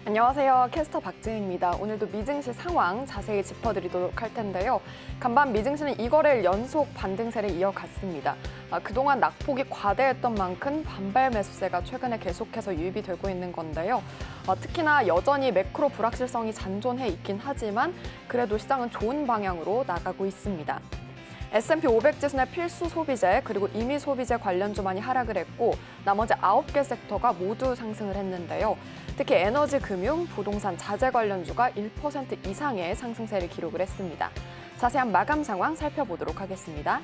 안녕하세요. 캐스터 박지은입니다. 오늘도 미증시 상황 자세히 짚어드리도록 할 텐데요. 간밤 미증시는 이거래일 연속 반등세를 이어갔습니다. 그동안 낙폭이 과대했던 만큼 반발 매수세가 최근에 계속해서 유입이 되고 있는 건데요. 특히나 여전히 매크로 불확실성이 잔존해 있긴 하지만 그래도 시장은 좋은 방향으로 나가고 있습니다. S&P 500 지수는 필수 소비재 그리고 임의 소비재 관련주만이 하락을 했고 나머지 9개 섹터가 모두 상승을 했는데요. 특히 에너지, 금융, 부동산, 자재 관련주가 1% 이상의 상승세를 기록을 했습니다. 자세한 마감 상황 살펴보도록 하겠습니다.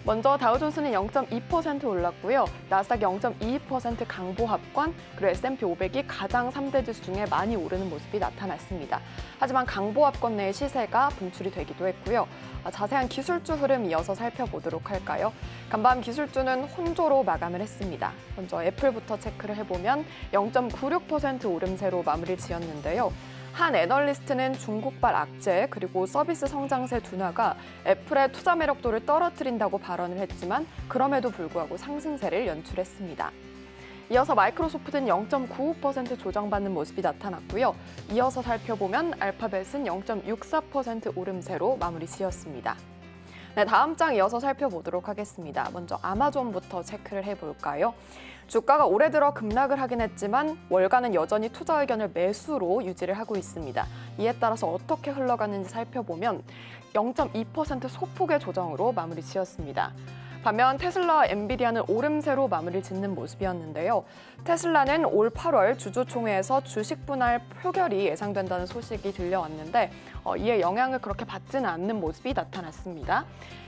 먼저 다우존스는 0.2% 올랐고요. 나스닥 0.22% 강보합권, 그리고 S&P 500이 가장 3대 지수 중에 많이 오르는 모습이 나타났습니다. 하지만 강보합권 내의 시세가 분출이 되기도 했고요. 자세한 기술주 흐름 이어서 살펴보도록 할까요? 간밤 기술주는 혼조로 마감을 했습니다. 먼저 애플부터 체크를 해보면 0.96% 오름세로 마무리를 지었는데요. 한 애널리스트는 중국발 악재 그리고 서비스 성장세 둔화가 애플의 투자 매력도를 떨어뜨린다고 발언을 했지만 그럼에도 불구하고 상승세를 연출했습니다. 이어서 마이크로소프트는 0.95% 조정받는 모습이 나타났고요. 이어서 살펴보면 알파벳은 0.64% 오름세로 마무리 지었습니다. 네, 다음 장 이어서 살펴보도록 하겠습니다. 먼저 아마존부터 체크를 해볼까요? 주가가 올해 들어 급락을 하긴 했지만 월가는 여전히 투자 의견을 매수로 유지를 하고 있습니다. 이에 따라서 어떻게 흘러가는지 살펴보면 0.2% 소폭의 조정으로 마무리 지었습니다. 반면 테슬라와 엔비디아는 오름세로 마무리를 짓는 모습이었는데요. 테슬라는 올 8월 주주총회에서 주식 분할 표결이 예상된다는 소식이 들려왔는데 이에 영향을 그렇게 받지는 않는 모습이 나타났습니다.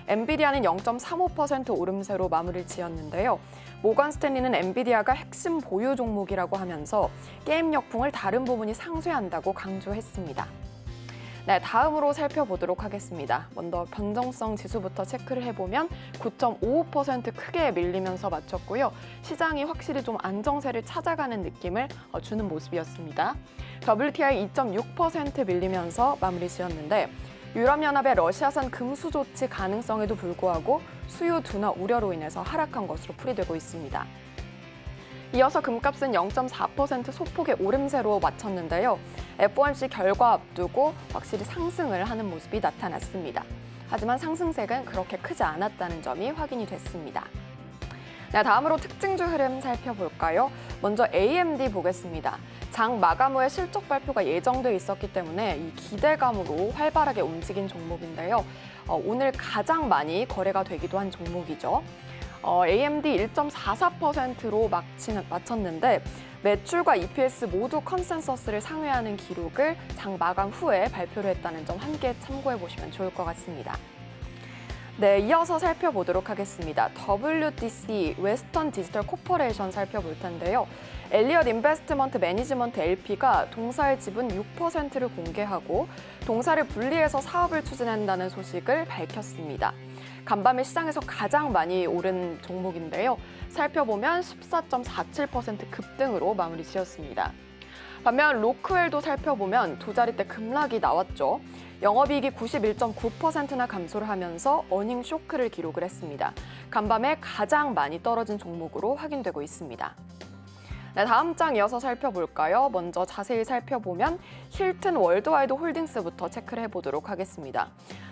엔비디아는 0.35% 오름세로 마무리를 지었는데요. 모건 스탠리는 엔비디아가 핵심 보유 종목이라고 하면서 게임 역풍을 다른 부분이 상쇄한다고 강조했습니다. 네, 다음으로 살펴보도록 하겠습니다. 먼저 변동성 지수부터 체크를 해보면 9.55% 크게 밀리면서 마쳤고요. 시장이 확실히 좀 안정세를 찾아가는 느낌을 주는 모습이었습니다. WTI 2.6% 밀리면서 마무리 지었는데 유럽연합의 러시아산 금수 조치 가능성에도 불구하고 수요 둔화 우려로 인해서 하락한 것으로 풀이되고 있습니다. 이어서 금값은 0.4% 소폭의 오름세로 마쳤는데요. FOMC 결과 앞두고 확실히 상승을 하는 모습이 나타났습니다. 하지만 상승세는 그렇게 크지 않았다는 점이 확인이 됐습니다. 네, 다음으로 특징주 흐름 살펴볼까요? 먼저 AMD 보겠습니다. 장 마감 후에 실적 발표가 예정돼 있었기 때문에 이 기대감으로 활발하게 움직인 종목인데요. 오늘 가장 많이 거래가 되기도 한 종목이죠. AMD 1.44%로 마쳤는데 매출과 EPS 모두 컨센서스를 상회하는 기록을 장 마감 후에 발표를 했다는 점 함께 참고해 보시면 좋을 것 같습니다. 네, 이어서 살펴보도록 하겠습니다. WDC, 웨스턴 디지털 코퍼레이션 살펴볼 텐데요. 엘리엇 인베스트먼트 매니지먼트 LP가 동사의 지분 6%를 공개하고 동사를 분리해서 사업을 추진한다는 소식을 밝혔습니다. 간밤에 시장에서 가장 많이 오른 종목인데요. 살펴보면 14.47% 급등으로 마무리 지었습니다. 반면 로크웰도 살펴보면 두 자릿대 급락이 나왔죠. 영업이익이 91.9%나 감소를 하면서 어닝 쇼크를 기록을 했습니다. 간밤에 가장 많이 떨어진 종목으로 확인되고 있습니다. 네, 다음 장 이어서 살펴볼까요? 먼저 자세히 살펴보면 힐튼 월드와이드 홀딩스부터 체크를 해보도록 하겠습니다.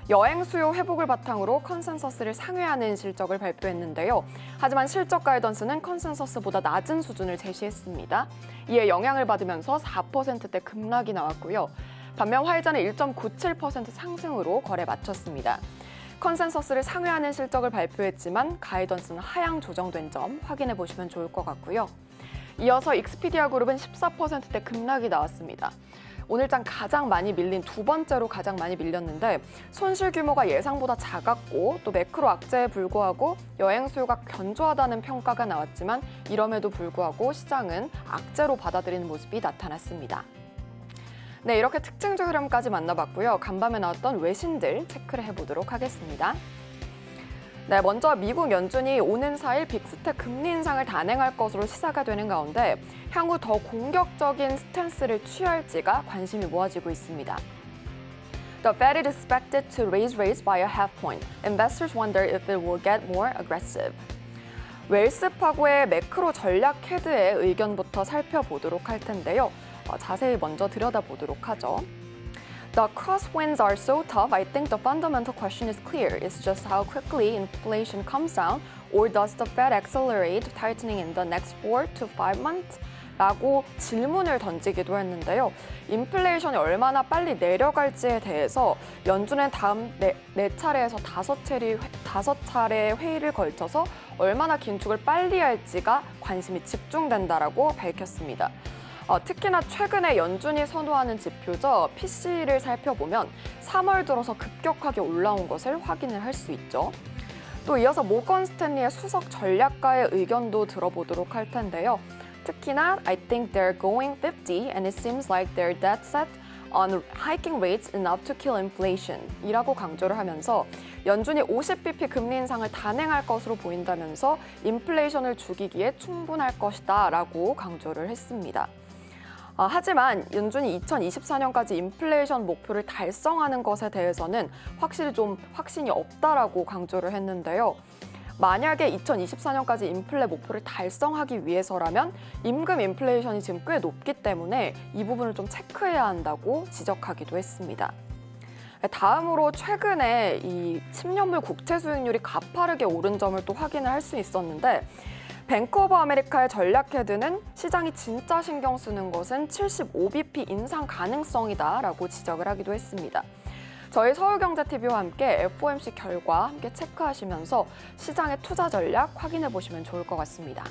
여행 수요 회복을 바탕으로 컨센서스를 상회하는 실적을 발표했는데요. 하지만 실적 가이던스는 컨센서스보다 낮은 수준을 제시했습니다. 이에 영향을 받으면서 4%대 급락이 나왔고요. 반면 화이자는 1.97% 상승으로 거래 마쳤습니다. 컨센서스를 상회하는 실적을 발표했지만 가이던스는 하향 조정된 점 확인해 보시면 좋을 것 같고요. 이어서 익스피디아 그룹은 14%대 급락이 나왔습니다. 오늘장 가장 많이 밀린 두 번째로 가장 많이 밀렸는데 손실 규모가 예상보다 작았고 또 매크로 악재에 불구하고 여행 수요가 견조하다는 평가가 나왔지만 이럼에도 불구하고 시장은 악재로 받아들이는 모습이 나타났습니다. 네, 이렇게 특징주 흐름까지 만나봤고요. 간밤에 나왔던 외신들 체크를 해보도록 하겠습니다. 네, 먼저 미국 연준이 오는 4일 빅스텝 금리 인상을 단행할 것으로 시사가 되는 가운데 향후 더 공격적인 스탠스를 취할지가 관심이 모아지고 있습니다. The Fed is expected to raise rates by a half point. Investors wonder if it will get more aggressive. 웰스 파고의 매크로 전략 헤드의 의견부터 살펴보도록 할 텐데요. 자세히 먼저 들여다보도록 하죠. The crosswinds are so tough, I think the fundamental question is clear. It's just how quickly inflation comes down, or does the Fed accelerate tightening in the next 4 to 5 months? 라고 질문을 던지기도 했는데요. 인플레이션이 얼마나 빨리 내려갈지에 대해서 연준은 다음 네 차례에서 다섯 차례 회의를 걸쳐서 얼마나 긴축을 빨리 할지가 관심이 집중된다라고 밝혔습니다. 특히나 최근에 연준이 선호하는 지표죠. PC를 살펴보면 3월 들어서 급격하게 올라온 것을 확인을 할 수 있죠. 또 이어서 모건 스탠리의 수석 전략가의 의견도 들어보도록 할 텐데요. 특히나 I think they're going 50 and it seems like they're dead set on hiking rates enough to kill inflation 이라고 강조를 하면서 연준이 50bp 금리 인상을 단행할 것으로 보인다면서 인플레이션을 죽이기에 충분할 것이다 라고 강조를 했습니다. 하지만 연준이 2024년까지 인플레이션 목표를 달성하는 것에 대해서는 확실히 좀 확신이 없다라고 강조를 했는데요. 만약에 2024년까지 인플레 목표를 달성하기 위해서라면 임금 인플레이션이 지금 꽤 높기 때문에 이 부분을 좀 체크해야 한다고 지적하기도 했습니다. 다음으로 최근에 이 10년물 국채 수익률이 가파르게 오른 점을 또 확인을 할 수 있었는데 뱅크 오브 아메리카의 전략 헤드는 시장이 진짜 신경 쓰는 것은 75bp 인상 가능성이다라고 지적을 하기도 했습니다. 저희 서울경제TV와 함께 FOMC 결과 함께 체크하시면서 시장의 투자 전략 확인해 보시면 좋을 것 같습니다.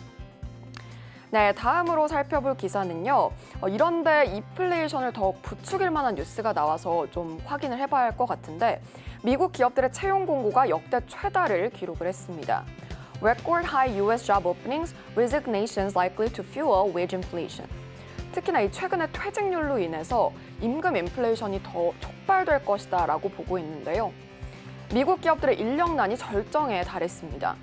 네, 다음으로 살펴볼 기사는요. 이런데 인플레이션을 더욱 부추길 만한 뉴스가 나와서 좀 확인을 해봐야 할 것 같은데 미국 기업들의 채용 공고가 역대 최다를 기록을 했습니다. Record high U.S. job openings, resignations likely to fuel wage inflation. 특히나 이 최근의 퇴직률로 인해서 임금 인플레이션이 더 촉발될 것이다 라고 보고 있는데요. 미국 기업들의 인력난이 절정에 달했습니다.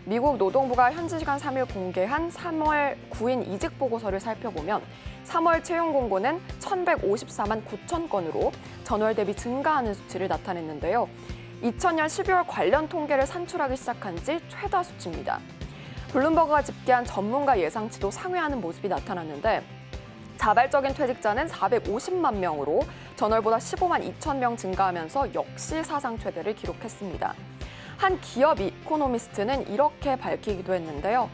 미국 노동부가 현지 시간 3일 공개한 3월 9인 이직 보고서를 살펴보면 3월 채용 공고는 1,154만 9천 건으로 전월 대비 증가하는 수치를 나타냈는데요. 2000년 12월 관련 통계를 산출하기 시작한 지 최다 수치입니다. 블룸버그가 집계한 전문가 예상치도 상회하는 모습이 나타났는데 자발적인 퇴직자는 450만 명으로 전월보다 15만 2천 명 증가하면서 역시 사상 최대를 기록했습니다. 한 기업 이코노미스트는 이렇게 밝히기도 했는데요.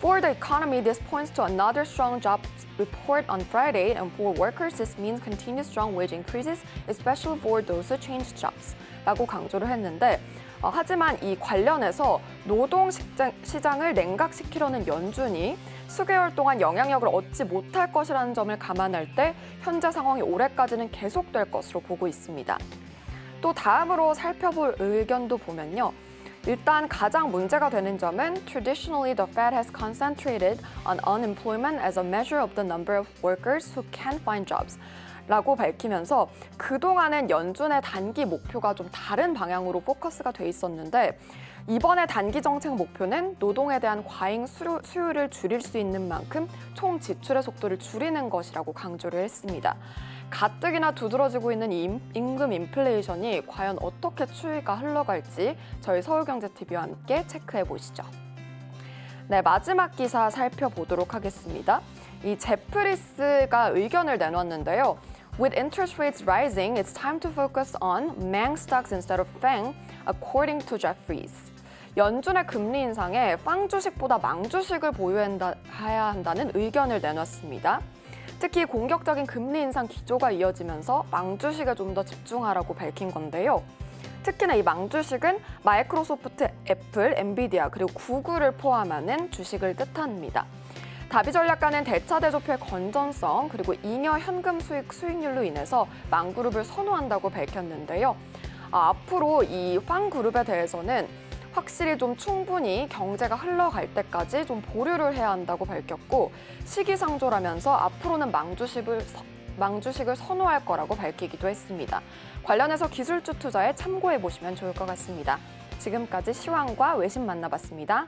For the economy, this points to another strong jobs report on Friday, and for workers, this means continued strong wage increases, especially for those who change jobs. 라고 강조를 했는데 하지만 이 관련해서 노동 시장을 냉각시키려는 연준이 수개월 동안 영향력을 얻지 못할 것이라는 점을 감안할 때 현재 상황이 올해까지는 계속될 것으로 보고 있습니다. 또 다음으로 살펴볼 의견도 보면요. 일단 가장 문제가 되는 점은 Traditionally, the Fed has concentrated on unemployment as a measure of the number of workers who can't find jobs. 라고 밝히면서 그동안은 연준의 단기 목표가 좀 다른 방향으로 포커스가 돼 있었는데 이번에 단기 정책 목표는 노동에 대한 과잉 수요를 줄일 수 있는 만큼 총 지출의 속도를 줄이는 것이라고 강조를 했습니다. 가뜩이나 두드러지고 있는 이 임금 인플레이션이 과연 어떻게 추이가 흘러갈지 저희 서울경제TV와 함께 체크해 보시죠. 네, 마지막 기사 살펴보도록 하겠습니다. 이 제프리스가 의견을 내놨는데요. With interest rates rising, it's time to focus on Mang stocks instead of FANG, according to Jefferies. 연준의 금리 인상에 빵 주식보다 망 주식을 보유해야 한다는 의견을 내놨습니다. 특히 공격적인 금리 인상 기조가 이어지면서 망 주식에 좀 더 집중하라고 밝힌 건데요. 특히나 이 망 주식은 마이크로소프트, 애플, 엔비디아 그리고 구글을 포함하는 주식을 뜻합니다. 다비 전략가는 대차 대조표의 건전성 그리고 잉여 현금 수익률로 인해서 망그룹을 선호한다고 밝혔는데요. 앞으로 이 빵그룹에 대해서는 확실히 좀 충분히 경제가 흘러갈 때까지 좀 보류를 해야 한다고 밝혔고 시기상조라면서 앞으로는 망주식을 선호할 거라고 밝히기도 했습니다. 관련해서 기술주 투자에 참고해 보시면 좋을 것 같습니다. 지금까지 시황과 외신 만나봤습니다.